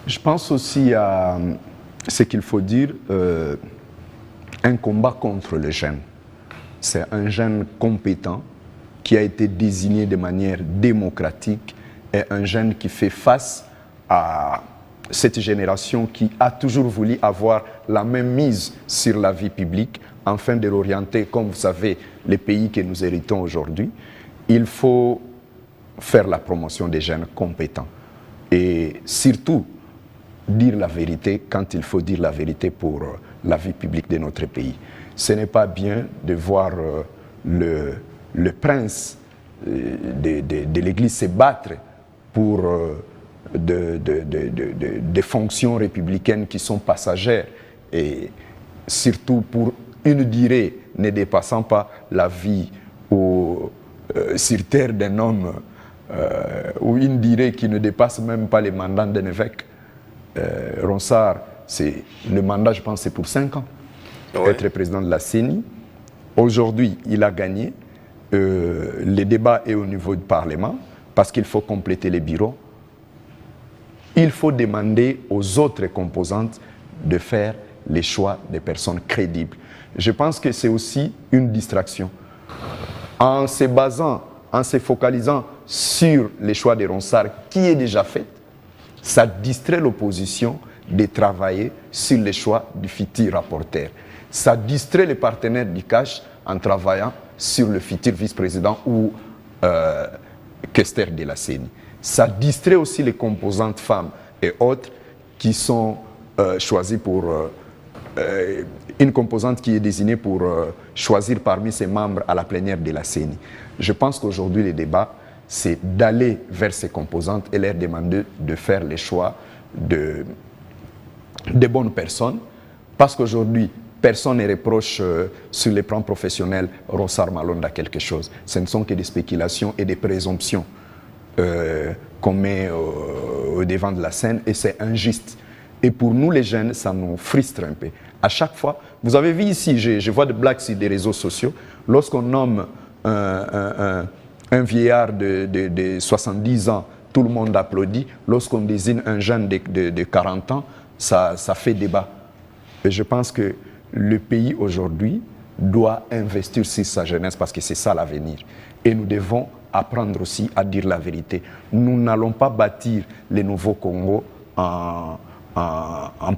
Je pense aussi à ce qu'il faut dire, un combat contre le jeune. C'est un jeune compétent qui a été désigné de manière démocratique et un jeune qui fait face à cette génération qui a toujours voulu avoir la même mise sur la vie publique afin de l'orienter, comme vous savez, les pays que nous héritons aujourd'hui. Il faut faire la promotion des jeunes compétents et surtout dire la vérité quand il faut dire la vérité pour la vie publique de notre pays. Ce n'est pas bien de voir le prince de l'Église se battre pour des fonctions républicaines qui sont passagères et surtout pour une durée ne dépassant pas la vie sur terre d'un homme ou une durée qui ne dépasse même pas les mandats d'un évêque. Ronsard, le mandat, je pense, c'est pour 5 ans, être président de la CENI. Aujourd'hui, il a gagné. Le débat est au niveau du Parlement parce qu'il faut compléter les bureaux. Il faut demander aux autres composantes de faire les choix des personnes crédibles. Je pense que c'est aussi une distraction. En se basant, en se focalisant sur les choix de Ronsard qui est déjà fait, ça distrait l'opposition de travailler sur les choix du futur rapporteur. Ça distrait les partenaires du CACH en travaillant sur le futur vice-président ou questeur de la CENI. Ça distrait aussi les composantes femmes et autres qui sont choisies pour... une composante qui est désignée pour choisir parmi ses membres à la plénière de la CENI. Je pense qu'aujourd'hui, le débat, c'est d'aller vers ces composantes et leur demander de faire les choix de bonnes personnes. Parce qu'aujourd'hui, personne ne reproche sur les plans professionnels Ronsard Malonda quelque chose. Ce ne sont que des spéculations et des présomptions qu'on met au devant de la scène et c'est injuste. Et pour nous les jeunes, ça nous frustre un peu. À chaque fois, vous avez vu ici, je vois des blagues sur des réseaux sociaux, lorsqu'on nomme un vieillard de 70 ans, tout le monde applaudit. Lorsqu'on désigne un jeune de 40 ans, ça fait débat. Et je pense que le pays aujourd'hui doit investir sur sa jeunesse parce que c'est ça l'avenir. Et nous devons apprendre aussi à dire la vérité. Nous n'allons pas bâtir le nouveau Congo en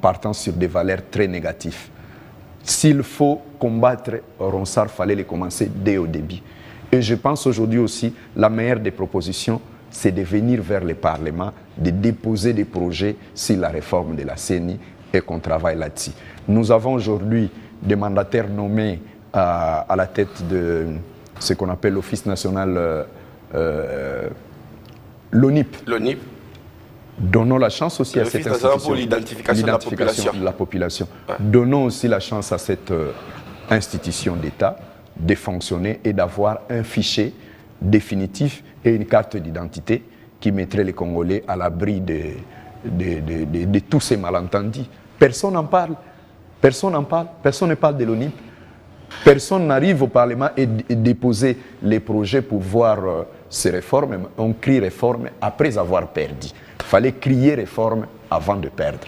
partant sur des valeurs très négatives. S'il faut combattre Ronsard, il fallait les commencer dès au début. Et je pense aujourd'hui aussi, la meilleure des propositions, c'est de venir vers le Parlement, de déposer des projets sur la réforme de la CENI et qu'on travaille là-dessus. Nous avons aujourd'hui des mandataires nommés à la tête de ce qu'on appelle l'Office national, l'ONIP. L'ONIP. Donnons la chance aussi à cette institution pour l'identification de la population. Ouais. Donnons aussi la chance à cette institution d'État de fonctionner et d'avoir un fichier définitif et une carte d'identité qui mettrait les Congolais à l'abri de tous ces malentendus. Personne n'en parle. Personne n'en parle. Personne ne parle de l'ONIP. Personne n'arrive au Parlement et déposer les projets pour voir ces réformes. On crie réforme après avoir perdu. Il fallait crier réforme avant de perdre.